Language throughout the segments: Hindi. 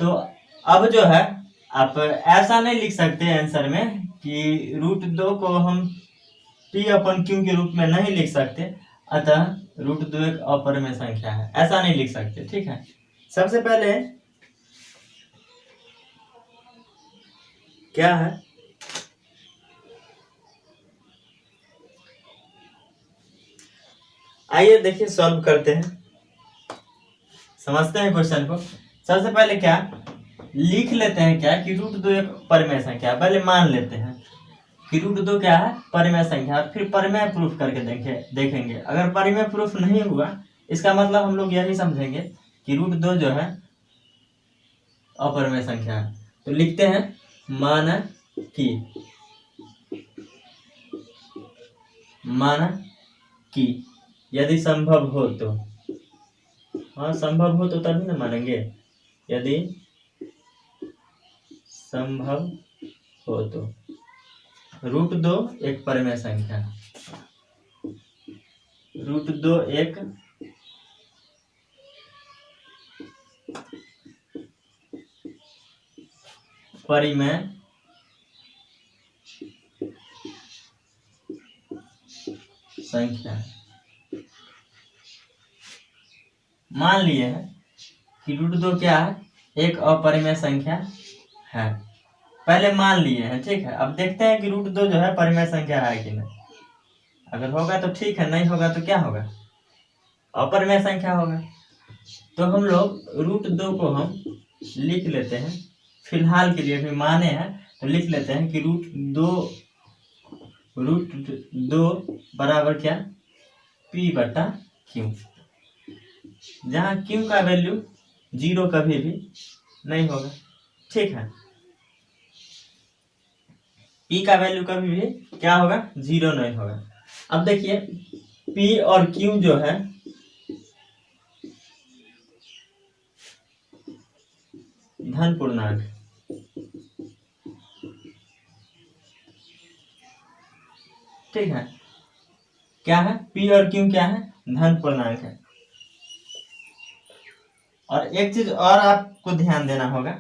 तो अब जो है आप ऐसा नहीं लिख सकते आंसर में कि √2 को हम P/Q के रूप में नहीं लिख सकते, अतः √2 एक अपरिमेय संख्या है, ऐसा नहीं लिख सकते। ठीक है, सबसे पहले क्या है, आइए देखिए सॉल्व करते हैं, समझते हैं क्वेश्चन को। सबसे पहले क्या लिख लेते हैं क्या कि √2 एक परिमेय संख्या, पहले मान लेते हैं कि √2 क्या है, परिमेय संख्या। फिर परिमेय प्रूफ करके देखेंगे। अगर परिमेय प्रूफ नहीं हुआ इसका मतलब हम लोग यही समझेंगे कि √2 जो है अपरिमेय संख्या है। तो लिखते हैं माना कि यदि संभव हो तो, हाँ संभव हो तो तभी ना मानेंगे, यदि संभव हो तो √2 एक परिमेय संख्या, √2 एक परिमेय संख्या। मान लिए हैं कि √2 क्या है, एक अपरिमेय संख्या है, पहले मान लिए हैं। ठीक है, अब देखते हैं कि √2 जो है परिमेय संख्या है कि नहीं। अगर होगा तो ठीक है, नहीं होगा तो क्या होगा, अपरिमेय संख्या होगा। तो हम लोग √2 को हम लिख लेते हैं, फिलहाल के लिए, अभी माने हैं तो लिख लेते हैं कि √2 बराबर क्या, P/Q, जहाँ Q का वैल्यू 0 कभी भी नहीं होगा। ठीक है, P का वैल्यू कभी भी क्या होगा, 0 नहीं होगा। अब देखिए P और Q जो है धन पूर्णांक, ठीक है, क्या है, P और Q क्या है, धन पूर्णांक है। और एक चीज और आपको ध्यान देना होगा,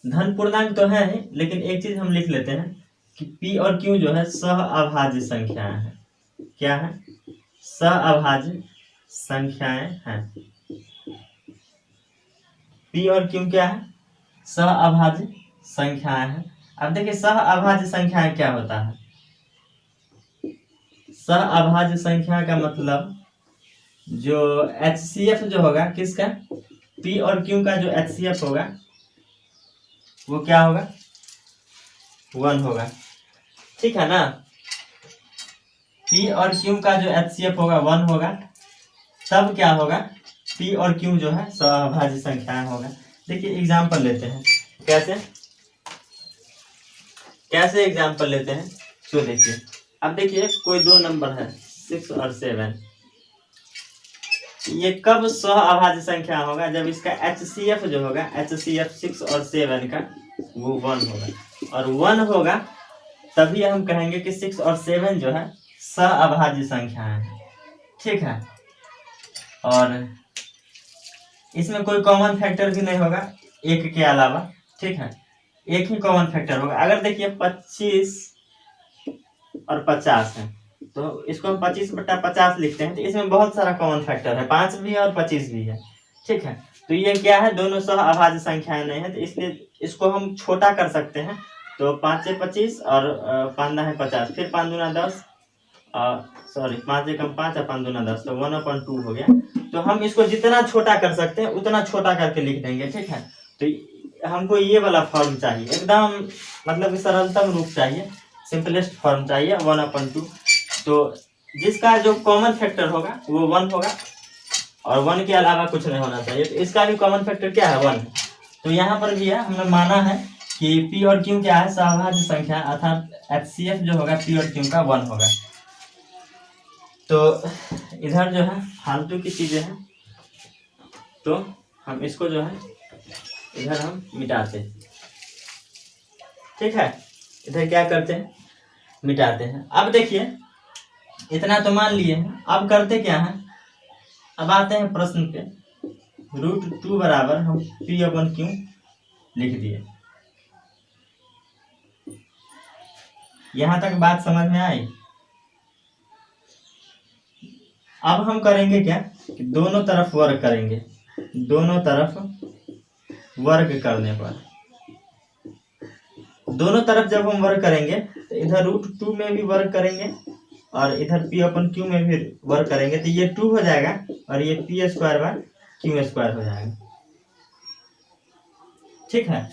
धन पूर्णांक तो है ही, लेकिन एक चीज हम लिख लेते हैं कि P और Q जो है सहअभाज्य संख्याएं हैं। क्या है, सहअभाज्य संख्याएं हैं। P और Q क्या है, सहअभाज्य संख्याएं हैं। अब देखिए सहअभाज्य संख्याएं क्या होता है, सहअभाज्य संख्या का मतलब जो HCF जो होगा किसका, P और Q का जो HCF होगा वो क्या होगा, 1 होगा। ठीक है ना, P और Q का जो HCF होगा 1 होगा, तब क्या होगा, P और Q जो है सहअभाज्य संख्याएं होगा। देखिए एग्जाम्पल लेते हैं, कैसे एग्जाम्पल लेते हैं, तो देखिए अब देखिए कोई दो नंबर है 6 और 7, ये कब सहअभाज्य संख्या होगा, जब इसका HCF जो होगा, HCF 6 और 7 का वो 1 होगा, और 1 होगा तभी हम कहेंगे कि 6 और 7 जो है सहअभाज्य संख्या है। ठीक है, और इसमें कोई कॉमन फैक्टर भी नहीं होगा एक के अलावा। ठीक है, एक ही कॉमन फैक्टर होगा। अगर देखिए 25 और 50 है तो इसको हम 25/50 लिखते हैं, तो इसमें बहुत सारा कॉमन फैक्टर है, 5 भी है और 25 भी है। ठीक है, तो ये क्या है, दोनों सहअभाज्य संख्याएं नहीं है, तो इसलिए इसको हम छोटा कर सकते हैं। तो 5 से 25 और 5 है 50, फिर 5 दूना 10, सॉरी 5 से कम 5 और 5 दूना 10, तो 1/2 हो गया। तो हम इसको जितना छोटा कर सकते हैं उतना छोटा करके लिख देंगे। ठीक है, तो हमको ये वाला फॉर्म चाहिए, एकदम मतलब सरलतम रूप चाहिए, सिंपलेस्ट फॉर्म चाहिए 1/2। तो जिसका जो कॉमन फैक्टर होगा वो 1 होगा, और 1 के अलावा कुछ नहीं होना चाहिए। तो इसका भी कॉमन फैक्टर क्या है, 1। तो यहाँ पर भी है, हमने माना है कि P और Q क्या है, सहअभाज्य संख्या, अर्थात HCF जो होगा P और Q का 1 होगा। तो इधर जो है फालतू की चीजें हैं, तो हम इसको जो है इधर हम मिटाते हैं। ठीक है, इधर क्या करते हैं, मिटाते हैं। अब देखिए इतना तो मान लिए हैं, अब करते क्या है, अब आते हैं प्रश्न पे √2 बराबर हम P/Q लिख दिए। यहां तक बात समझ में आई। अब हम करेंगे क्या कि दोनों तरफ वर्ग करेंगे। दोनों तरफ वर्ग करने पर, दोनों तरफ जब हम वर्ग करेंगे तो इधर √2 में भी वर्ग करेंगे और इधर P/Q में भी वर्ग करेंगे, तो ये 2 हो जाएगा और ये P²/Q² हो जाएगा। ठीक है,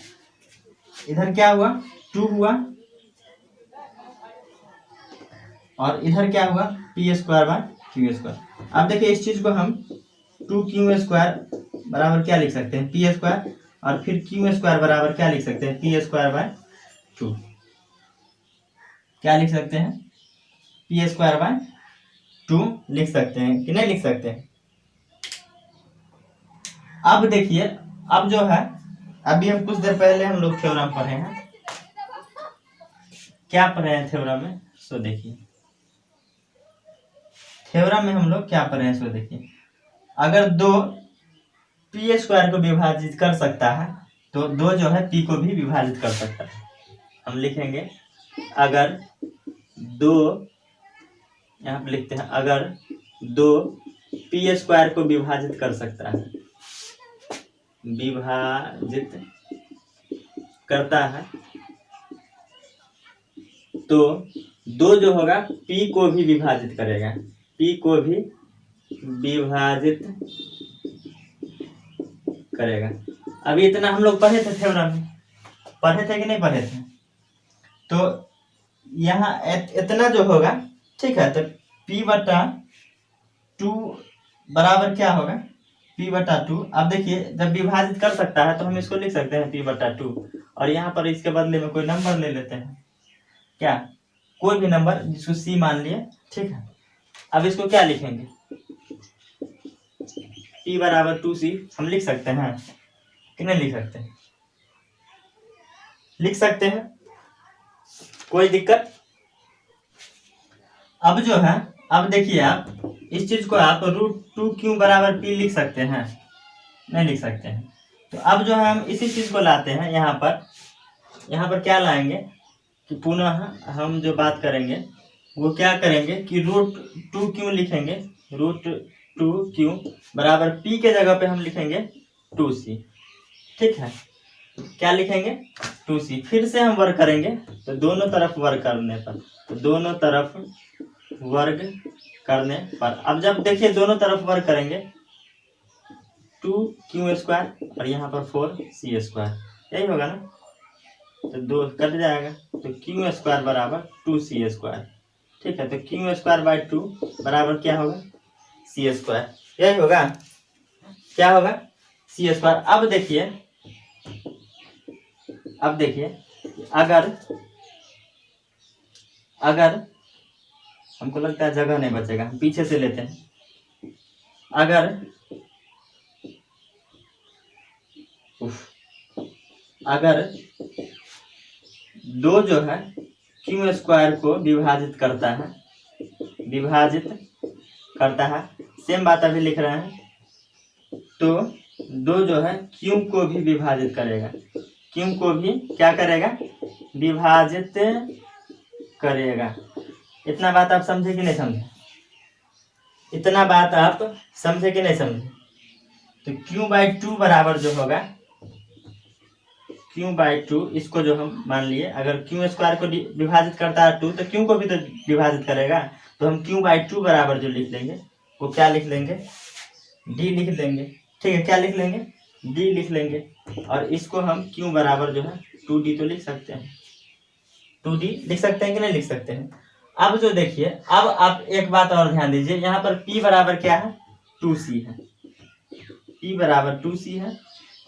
इधर क्या हुआ 2 हुआ और इधर क्या हुआ P²/Q²। अब देखिए इस चीज को हम 2Q² बराबर क्या लिख सकते हैं P² और फिर Q² बराबर क्या लिख सकते हैं P²/2। क्या लिख सकते हैं P²/2 लिख सकते हैं कि नहीं लिख सकते हैं। अब देखिए, अब जो है अभी हम कुछ देर पहले हम लोग थ्योरम पढ़े हैं। क्या पढ़े हैं थ्योरम में, सो देखिए थ्योरम में हम लोग क्या पढ़े हैं, सो देखिए। अगर 2 P² को विभाजित कर सकता है तो 2 जो है P को भी विभाजित कर सकता है। हम लिखेंगे अगर 2, यहाँ पे लिखते हैं अगर 2 P² को विभाजित कर सकता है, विभाजित करता है, तो 2 जो होगा P को भी विभाजित करेगा, P को भी विभाजित करेगा। अभी इतना हम लोग पढ़े थे थ्योरम में, पढ़े थे कि नहीं पढ़े थे। तो यहाँ इतना जो होगा, ठीक है, तो P/2 बराबर क्या होगा P/2। अब देखिए जब विभाजित कर सकता है तो हम इसको लिख सकते हैं P/2 और यहाँ पर इसके बदले में कोई नंबर ले लेते हैं, क्या कोई भी नंबर जिसको C मान लिए। ठीक है, अब इसको क्या लिखेंगे P/2C हम लिख सकते हैं कि नहीं लिख सकते हैं, लिख सकते हैं, कोई दिक्कत। अब जो है, अब देखिए आप इस चीज को आप √2Q बराबर P लिख सकते हैं, नहीं लिख सकते हैं। तो अब जो है हम इसी चीज को लाते हैं यहाँ पर क्या लाएंगे कि पुनः हम जो बात करेंगे वो क्या करेंगे कि √2Q लिखेंगे, √2Q बराबर P के जगह पे हम लिखेंगे 2C। ठीक है, क्या लिखेंगे 2C। फिर से हम वर्ग करेंगे तो दोनों तरफ वर्ग करने पर, तो दोनों तरफ वर्ग करने पर, अब जब देखिए दोनों तरफ वर्ग करेंगे 2Q² और यहाँ पर 4C², यही होगा ना, तो 2 कट जाएगा तो Q² बराबर 2C²। ठीक है, तो Q²/2 बराबर क्या होगा C², यही होगा, क्या होगा C²। अब देखिए अगर हमको लगता है जगह नहीं बचेगा, हम पीछे से लेते हैं। अगर 2 जो है Q² को विभाजित करता है, सेम बात अभी लिख रहे हैं, तो 2 जो है Q को भी विभाजित करेगा, Q को भी क्या करेगा विभाजित करेगा। इतना बात आप समझे कि नहीं समझे, इतना बात आप समझे कि नहीं समझे। तो Q/2 बराबर जो होगा Q/2, इसको जो हम मान लिए अगर Q² को विभाजित करता है 2 तो Q को भी तो विभाजित करेगा, तो हम Q/2 बराबर जो लिख लेंगे वो क्या लिख लेंगे D लिख लेंगे। ठीक है, क्या लिख लेंगे D लिख लेंगे और इसको हम Q बराबर जो है 2D तो लिख सकते हैं, 2D लिख सकते हैं कि नहीं लिख सकते हैं। अब जो देखिए, अब आप एक बात और ध्यान दीजिए, यहाँ पर P बराबर क्या है 2C है, P बराबर 2C है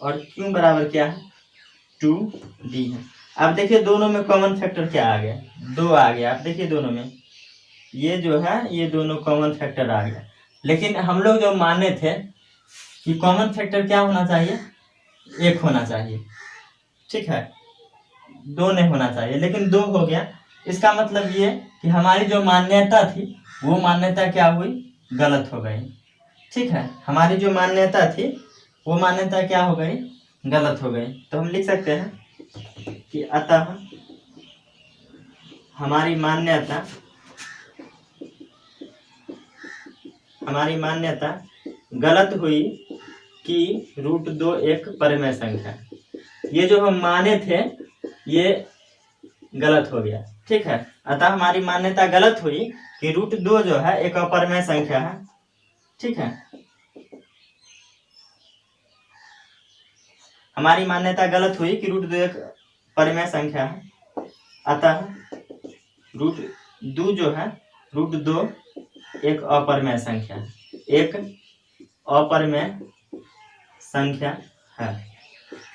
और Q बराबर क्या है 2D है। अब देखिए दोनों में कॉमन फैक्टर क्या आ गया 2 आ गया। आप देखिए दोनों में ये जो है ये दोनों कॉमन फैक्टर आ गया, लेकिन हम लोग जो माने थे कि कॉमन फैक्टर क्या होना चाहिए 1 होना चाहिए। ठीक है, 2 नहीं होना चाहिए, लेकिन 2 हो गया। इसका मतलब ये कि हमारी जो मान्यता थी वो मान्यता क्या हुई गलत हो गई। ठीक है, हमारी जो मान्यता थी वो मान्यता क्या हो गई, गलत हो गई। तो हम लिख सकते हैं कि अतः हमारी मान्यता गलत हुई कि √2 एक परिमेय संख्या है। ये जो हम माने थे ये गलत हो गया, ठीक है। अतः हमारी मान्यता गलत हुई कि √2 जो है एक अपरिमेय संख्या है, ठीक है। हमारी मान्यता गलत हुई कि √2 एक परिमेय संख्या है। अतः √2 जो है, √2 एक अपरिमेय संख्या है, एक अपरिमेय संख्या है,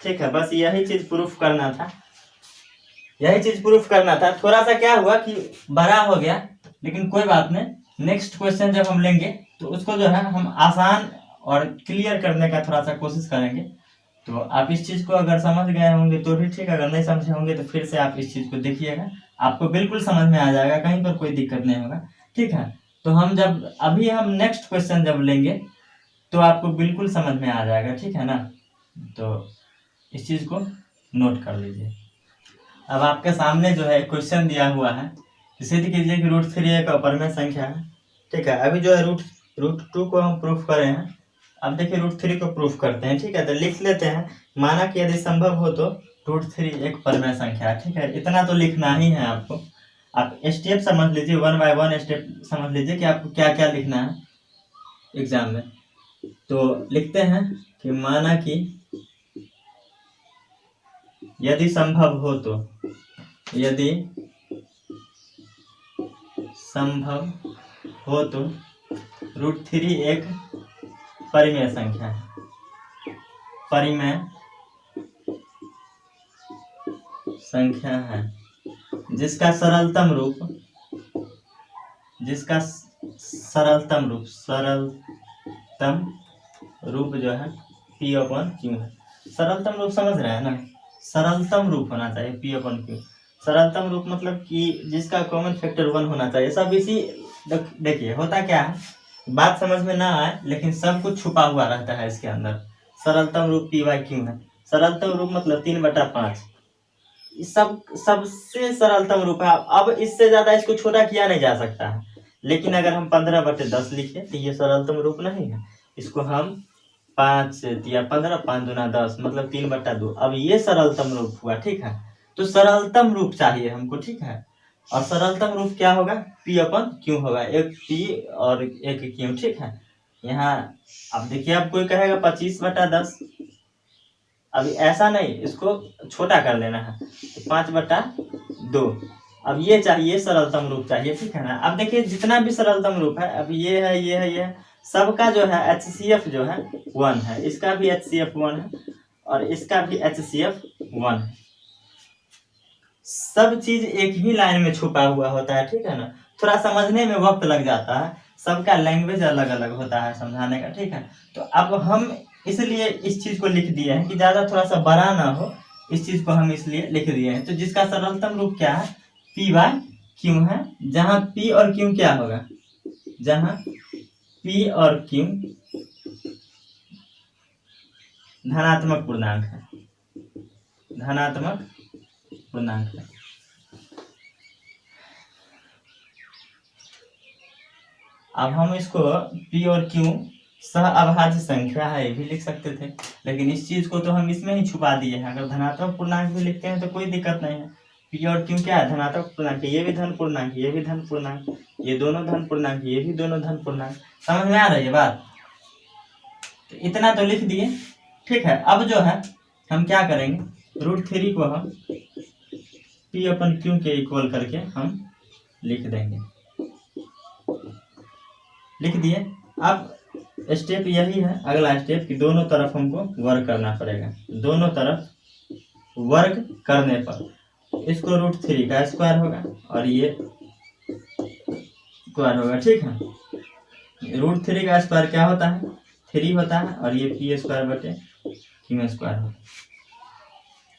ठीक है। बस यही चीज प्रूफ करना था, थोड़ा सा क्या हुआ कि बड़ा हो गया, लेकिन कोई बात नहीं। नेक्स्ट क्वेश्चन जब हम लेंगे तो उसको जो है हम आसान और क्लियर करने का थोड़ा सा कोशिश करेंगे। तो आप इस चीज को अगर समझ गए होंगे तो भी ठीक है, अगर नहीं समझे होंगे तो फिर से आप इस चीज को देखिएगा, आपको बिल्कुल समझ में आ जाएगा, कहीं पर कोई दिक्कत नहीं होगा, ठीक है। तो हम नेक्स्ट क्वेश्चन जब लेंगे तो आपको बिल्कुल समझ में आ जाएगा, ठीक है ना। तो इस चीज को नोट कर लीजिए। अब आपके सामने जो है क्वेश्चन दिया हुआ है, सिद्ध कीजिए कि √3 एक अपरिमेय संख्या है, ठीक है। अभी जो है √2 को हम प्रूफ करे हैं, अब देखिए √3 को प्रूफ करते हैं, ठीक है। तो लिख लेते हैं, माना कि यदि संभव हो तो √3 एक परिमेय संख्या है, ठीक है। इतना तो लिखना ही है आपको। आप स्टेप समझ लीजिए, 1 बाय 1 स्टेप समझ लीजिए कि आपको क्या क्या लिखना है एग्जाम में। तो लिखते हैं कि माना कि यदि संभव हो तो √3 एक परिमेय संख्या है, जिसका सरलतम रूप जो है P/Q है। सरलतम रूप समझ रहे हैं ना, सरलतम रूप होना चाहिए P/Q। सरलतम रूप मतलब कि जिसका कॉमन फैक्टर 1 होना चाहिए। सब इसी देखिए होता क्या है, बात समझ में ना आए लेकिन सब कुछ छुपा हुआ रहता है इसके अंदर। सरलतम रूप P/Q है। सरलतम रूप मतलब 3/5 सबसे सरलतम रूप है। अब इससे ज्यादा इसको छोटा किया नहीं जा सकता है, लेकिन अगर हम 15/10 लिखे तो ये सरलतम रूप नहीं है। इसको हम 5 से दिया 15, 5 दूना 10 मतलब 3/2। अब ये सरलतम रूप हुआ, ठीक है। तो सरलतम रूप चाहिए हमको, ठीक है। और सरलतम रूप क्या होगा, P/Q होगा, एक P और एक Q, ठीक है। यहाँ अब देखिए, अब कोई कहेगा 25/10, अभी ऐसा नहीं, इसको छोटा कर लेना है, तो 5/2। अब ये चाहिए सरलतम रूप चाहिए, ठीक है ना। अब देखिए जितना भी सरलतम रूप है, अब ये है, सबका जो है HCF जो है 1 है, इसका भी HCF 1 है और इसका भी HCF 1 है। सब चीज एक ही लाइन में छुपा हुआ होता है, ठीक है ना। थोड़ा समझने में वक्त लग जाता है, सबका लैंग्वेज अलग अलग होता है समझाने का, ठीक है। तो अब हम इसलिए इस चीज को लिख दिए हैं कि ज्यादा थोड़ा सा बड़ा ना हो, इस चीज को हम इसलिए लिख दिए हैं। तो जिसका सरलतम रूप क्या है, P/Q है, जहां P और Q क्या होगा, जहां P और Q धनात्मक पूर्णांक है, अब हम इसको P और Q सह अभाज्य संख्या है ये भी लिख सकते थे, लेकिन इस चीज को तो हम इसमें ही छुपा दिए हैं। अगर धनात्मक पूर्णांक भी लिखते हैं तो कोई दिक्कत नहीं है। P और Q क्या है, धनात्मक पूर्णांक, ये भी धन पूर्णांक, ये भी धन पूर्णांक, ये दोनों धन पूर्णांक, ये भी दोनों धन पूर्णांक। समझ में आ रही है बात। तो इतना तो लिख दिए, ठीक है। अब जो है हम क्या करेंगे, √3 को हम P/Q के इक्वल करके हम लिख देंगे, लिख दिए। अब स्टेप यही है, अगला स्टेप कि दोनों तरफ हमको वर्ग करना पड़ेगा। दोनों तरफ वर्ग करने पर इसको √3 का स्क्वायर होगा और ये स्क्वायर होगा, ठीक है। √3 का स्क्वायर क्या होता है, 3 होता है, और ये P² बटे Q² होता है।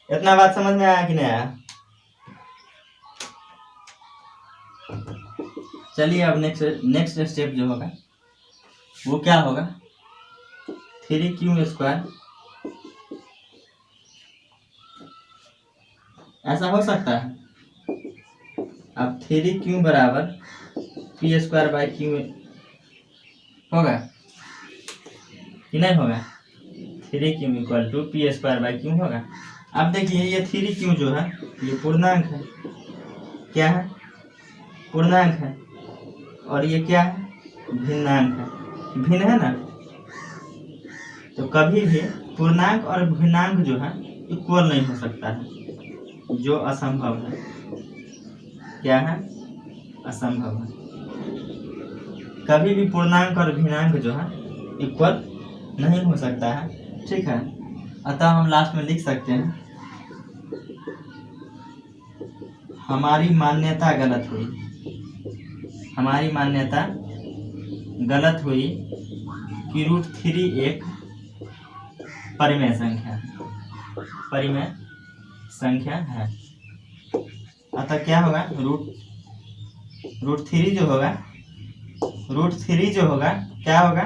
इतना बात समझ में आया कि नहीं आया। चलिए अब नेक्स्ट स्टेप जो होगा वो क्या होगा, 3Q² ऐसा हो सकता है? अब 3q बराबर पी स्क्वायर बाई क्यू होगा कि नहीं होगा? 3q equal to P square by Q होगा। अब देखिए ये 3q जो है ये पूर्णांक है, क्या है? पूर्णांक है। और ये क्या है? भिन्नांक है। भिन्न है ना, तो कभी भी पूर्णांक और भिन्नांक जो है इक्वल नहीं हो सकता है, जो असंभव है। क्या है? असंभव है। कभी भी पूर्णांक और भिन्नांक जो है इक्वल नहीं हो सकता है, ठीक है। अतः हम लास्ट में लिख सकते हैं हमारी मान्यता गलत हुई। हमारी मान्यता गलत हुई कि √3 एक परिमेय संख्या, परिमेय संख्या है। अतः क्या होगा? √3 जो होगा, √3 जो होगा क्या होगा?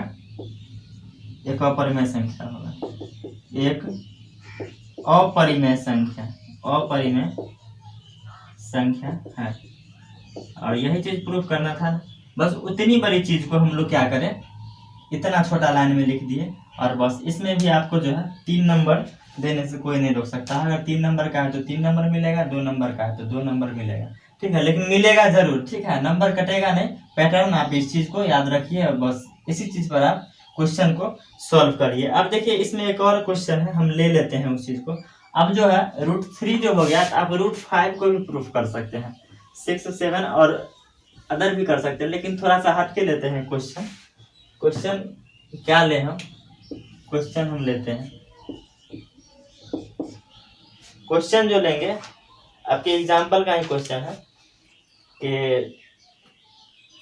एक अपरिमेय संख्या होगा, एक अपरिमेय संख्या, अपरिमेय संख्या है। और यही चीज प्रूफ करना था। बस उतनी बड़ी चीज को हम लोग क्या करें, इतना छोटा लाइन में लिख दिए। और बस इसमें भी आपको जो है 3 नंबर देने से कोई नहीं रोक सकता। अगर 3 नंबर का है तो 3 नंबर मिलेगा, 2 नंबर का है तो 2 नंबर मिलेगा, ठीक है। लेकिन मिलेगा जरूर, ठीक है, नंबर कटेगा नहीं। पैटर्न आप इस चीज को याद रखिए और बस इसी चीज पर आप क्वेश्चन को सॉल्व करिए। अब देखिए इसमें एक और क्वेश्चन है, हम ले लेते हैं उस चीज को। अब जो है √3 जो हो गया, तो आप √5 को भी प्रूफ कर सकते हैं, 6, 7 और अदर भी कर सकते हैं। लेकिन थोड़ा सा हट के लेते हैं क्वेश्चन। क्वेश्चन क्या ले हम? क्वेश्चन हम लेते हैं, क्वेश्चन जो लेंगे आपके एग्जाम्पल का ही क्वेश्चन है कि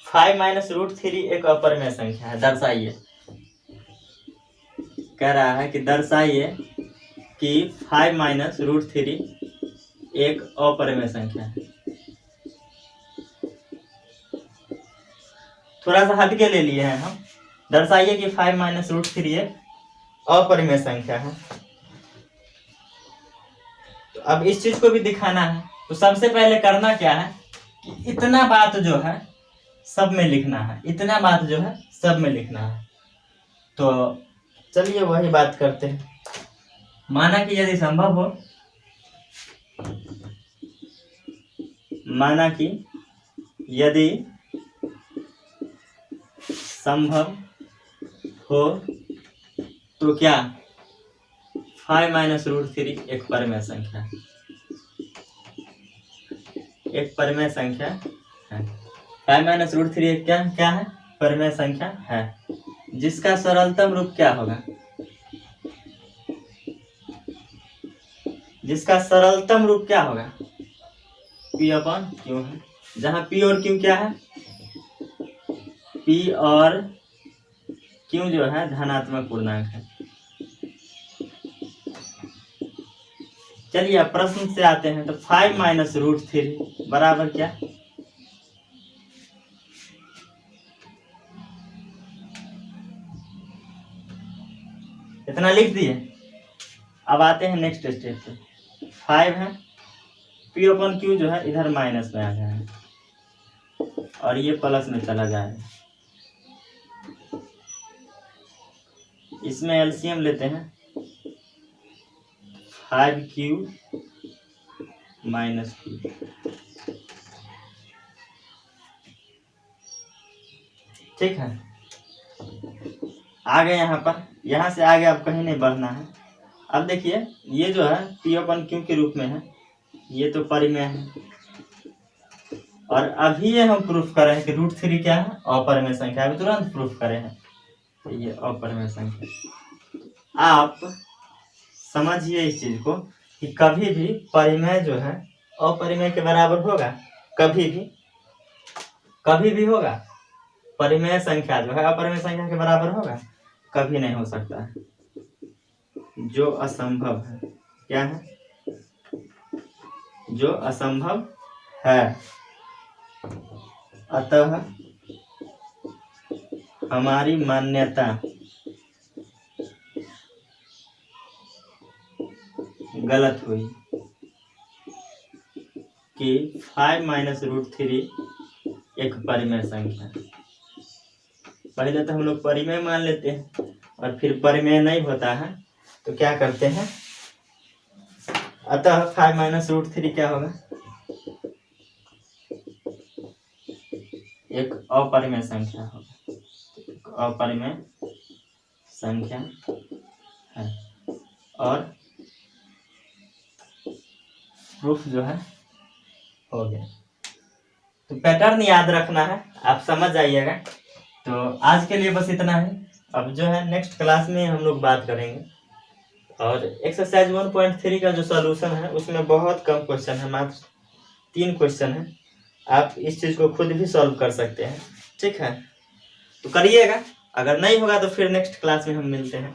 5 - √3 एक अपरिमेय संख्या है, दर्शाइए। कह रहा है कि दर्शाइए कि 5 - √3 एक अपरिमेय संख्या है। थोड़ा सा हट के ले लिए हैं हम। दर्शाइए कि 5 - √3 एक अपरिमेय संख्या है। तो अब इस चीज को भी दिखाना है, तो सबसे पहले करना क्या है कि इतना बात जो है सब में लिखना है, इतना बात जो है सब में लिखना है। तो चलिए वही बात करते हैं। माना कि यदि संभव हो, माना कि यदि संभव हो तो क्या 5 - √3 एक परिमेय संख्या है, एक परिमेय संख्या है। 5 - √3 एक क्या क्या है? परिमेय संख्या है, जिसका सरलतम रूप क्या होगा? जिसका सरलतम रूप क्या होगा? P/Q है, जहां P और Q क्या है? P और Q जो है धनात्मक पूर्णांक है। चलिए अब प्रश्न से आते हैं। तो 5 - √3 बराबर क्या? इतना लिख दिए। अब आते हैं नेक्स्ट स्टेप पे। 5 है, P/Q जो है इधर माइनस में आ जाएगा और ये प्लस में चला जाएगा। इसमें एलसीएम लेते हैं, 5Q - Q। ठीक है, आगे यहाँ पर, यहाँ से आगे अब कहीं नहीं बढ़ना है। अब देखिए ये जो है P/Q के रूप में है, ये तो परिमेय है। और अभी ये हम प्रूफ कर रहे हैं कि √3 क्या है? अपरिमेय संख्या। अभी तुरंत प्रूफ करे हैं, तो ये अपरिमेय संख्या। आप समझिए इस चीज को कि कभी भी परिमेय जो है अपरिमेय के बराबर होगा, कभी भी, कभी भी होगा। परिमेय संख्या जो है अपरिमेय संख्या के बराबर होगा? कभी नहीं हो सकता है, जो असंभव है। क्या है? जो असंभव है। अतः हमारी मान्यता गलत हुई। कि 5 माइनस रूट 3 एक परिमेय संख्या है। पहले तो हम लोग परिमेय मान लेते हैं और फिर परिमेय नहीं होता है तो क्या करते हैं, अतः 5 माइनस रूट 3 क्या होगा, एक अपरिमेय संख्या होगा, अपरिमेय संख्या है। और प्रूफ जो है हो गया। तो पैटर्न याद रखना है, आप समझ जाइएगा। तो आज के लिए बस इतना है। अब जो है नेक्स्ट क्लास में हम लोग बात करेंगे। और एक्सरसाइज 1.3 का जो सॉल्यूशन है उसमें बहुत कम क्वेश्चन है, मात्र 3 क्वेश्चन है। आप इस चीज को खुद भी सॉल्व कर सकते हैं, ठीक है। तो करिएगा, अगर नहीं होगा तो फिर नेक्स्ट क्लास में हम मिलते हैं।